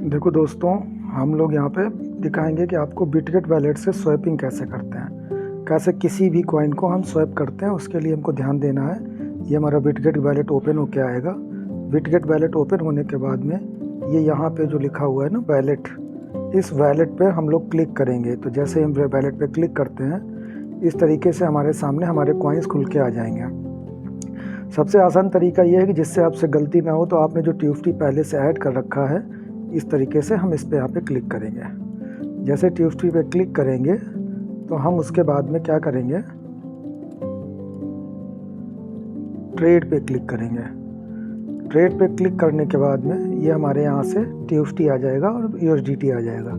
देखो दोस्तों, हम लोग यहाँ पे दिखाएंगे कि आपको बिटगेट वैलेट से स्वैपिंग कैसे करते हैं, कैसे किसी भी कॉइन को हम स्वैप करते हैं। उसके लिए हमको ध्यान देना है। ये हमारा बिटगेट वैलेट ओपन हो के आएगा। बिटगेट वैलेट ओपन होने के बाद में ये यहाँ पे जो लिखा हुआ है ना वैलेट, इस वैलेट पे हम लोग क्लिक करेंगे। तो जैसे ही हम वैलेट पे क्लिक करते हैं, इस तरीके से हमारे सामने हमारे कॉइन्स खुल के आ जाएंगे। सबसे आसान तरीका ये है कि जिससे आपसे गलती ना हो, तो आपने जो ट्यूफ्टी पहले से ऐड कर रखा है, इस तरीके से हम इस पे यहाँ पे क्लिक करेंगे। जैसे ट्यूफ्टी पे क्लिक करेंगे तो हम उसके बाद में क्या करेंगे, ट्रेड पे क्लिक करेंगे। ट्रेड पे क्लिक करने के बाद में ये हमारे यहाँ से ट्यूफ्टी आ जाएगा और यूएसडीटी आ जाएगा।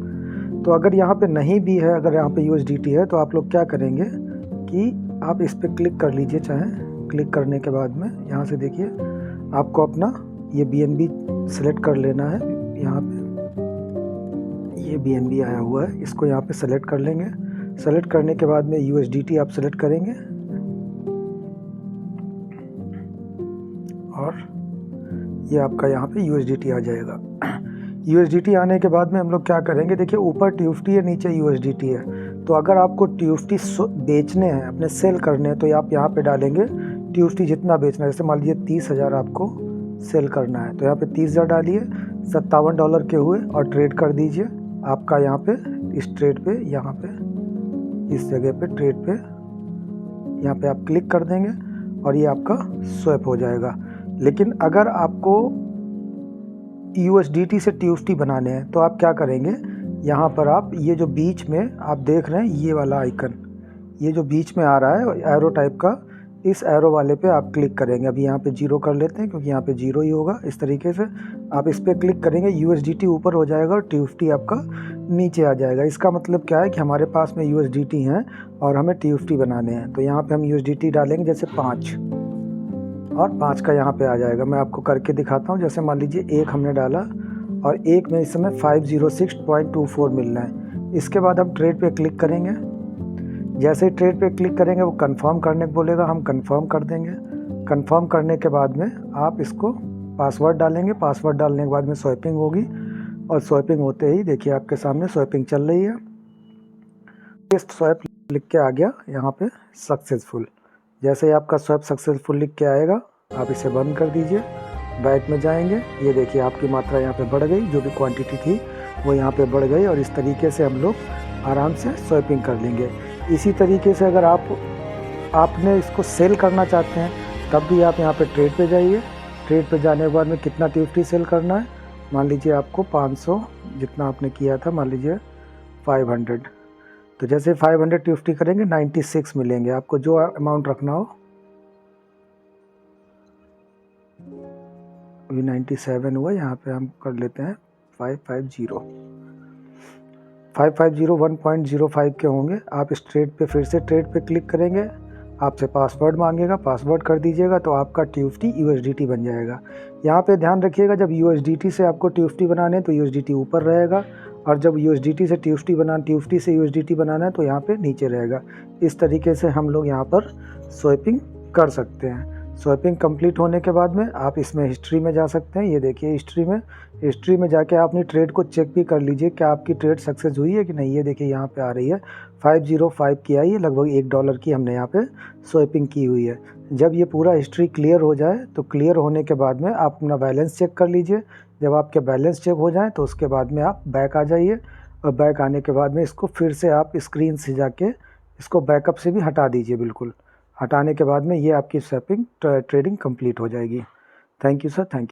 तो अगर यहाँ पे नहीं भी है, अगर यहाँ पे यूएसडीटी है, तो आप लोग क्या करेंगे कि आप इस पे क्लिक कर लीजिए। चाहे क्लिक करने के बाद में यहाँ से देखिए, आपको अपना ये BNB सेलेक्ट कर लेना है। यहाँ पे ये BNB आया हुआ है, इसको यहाँ पे सेलेक्ट कर लेंगे। सेलेक्ट करने के बाद में USDT आप सेलेक्ट करेंगे और ये आपका यहाँ पे USDT आ जाएगा। USDT आने के बाद में हम लोग क्या करेंगे, देखिए ऊपर ट्यूफ्टी है, नीचे USDT है। तो अगर आपको ट्यूफ्टी बेचने हैं, अपने सेल करने हैं, तो आप यहाँ पे डालेंगे ट्यूफ्टी जितना बेचना है। जैसे मान लीजिए 30,000 आपको सेल करना है, तो यहाँ पे 30,000 डालिए, $57 के हुए और ट्रेड कर दीजिए। आपका यहाँ पे इस ट्रेड पे, यहाँ पे इस जगह पे ट्रेड पे यहाँ पे आप क्लिक कर देंगे और ये आपका स्वैप हो जाएगा। लेकिन अगर आपको USDT से ट्यूफ्टी बनाने हैं, तो आप क्या करेंगे, यहाँ पर आप ये जो बीच में आप देख रहे हैं ये वाला आइकन, ये जो बीच में आ रहा है एरो टाइप का, इस एरो वाले पे आप क्लिक करेंगे। अभी यहाँ पे 0 कर लेते हैं, क्योंकि यहाँ पे 0 ही होगा। इस तरीके से आप इस पर क्लिक करेंगे, USDT ऊपर हो जाएगा और ट्यूफ्टी आपका नीचे आ जाएगा। इसका मतलब क्या है कि हमारे पास में USDT हैं और हमें ट्यूफ्टी बनाने हैं। तो यहाँ पे हम USDT डालेंगे, जैसे 5 और 5 का यहाँ पे आ जाएगा। मैं आपको करके दिखाता हूँ। जैसे मान लीजिए 1 हमने डाला और 1 में इस समय 506.24 मिल रहा है। इसके बाद हम ट्रेड पे क्लिक करेंगे। जैसे ही ट्रेड पे क्लिक करेंगे, वो कंफर्म करने को बोलेगा, हम कंफर्म कर देंगे। कंफर्म करने के बाद में आप इसको पासवर्ड डालेंगे। पासवर्ड डालने के बाद में स्वैपिंग होगी और स्वैपिंग होते ही देखिए आपके सामने स्वैपिंग चल रही है। टेस्ट स्वैप लिख के आ गया यहाँ पे सक्सेसफुल। जैसे ही आपका स्वैप सक्सेसफुल लिख के आएगा, आप इसे बंद कर दीजिए। बैक में जाएंगे, ये देखिए आपकी मात्रा यहाँ पे बढ़ गई, जो भी क्वांटिटी थी वो यहाँ पे बढ़ गई। और इस तरीके से हम लोग आराम से स्वैपिंग कर लेंगे। इसी तरीके से अगर आपने इसको सेल करना चाहते हैं, तब भी आप यहाँ पे ट्रेड पे जाइए। ट्रेड पे जाने के बाद में कितना ट्यूफ्टी सेल करना है, मान लीजिए आपको 500 जितना आपने किया था, मान लीजिए 500। तो जैसे 500 ट्यूफ्टी करेंगे 96 मिलेंगे। आपको जो अमाउंट रखना हो, अभी 97 हुआ, यहाँ पे हम कर लेते हैं 550। 1.05 के होंगे। आप इस ट्रेड पे फिर से ट्रेड पे क्लिक करेंगे, आपसे पासवर्ड मांगेगा, पासवर्ड कर दीजिएगा, तो आपका ट्यूफ्टी USDT बन जाएगा। यहाँ पे ध्यान रखिएगा, जब USDT से आपको ट्यूफ्टी बनाने हैं तो USDT ऊपर रहेगा, और जब ट्यूफ्टी से USDT बनाना है तो यहाँ पे नीचे रहेगा। इस तरीके से हम लोग यहाँ पर स्वैपिंग कर सकते हैं। स्वैपिंग कंप्लीट होने के बाद में आप इसमें हिस्ट्री में जा सकते हैं। ये देखिए हिस्ट्री में जाके आप अपनी ट्रेड को चेक भी कर लीजिए, क्या आपकी ट्रेड सक्सेस हुई है कि नहीं। ये देखिए यहाँ पे आ रही है 505 की आई है, लगभग $1 की हमने यहाँ पे स्वैपिंग की हुई है। जब ये पूरा हिस्ट्री क्लियर हो जाए, तो क्लियर होने के बाद में आप अपना बैलेंस चेक कर लीजिए। जब आपके बैलेंस चेक हो जाए, तो उसके बाद में आप बैक आ जाइए, और बैक आने के बाद में इसको फिर से आप स्क्रीन से जाके इसको बैकअप से भी हटा दीजिए। बिल्कुल हटाने के बाद में ये आपकी स्वैपिंग ट्रेडिंग कंप्लीट हो जाएगी। Thank you sir, thank you.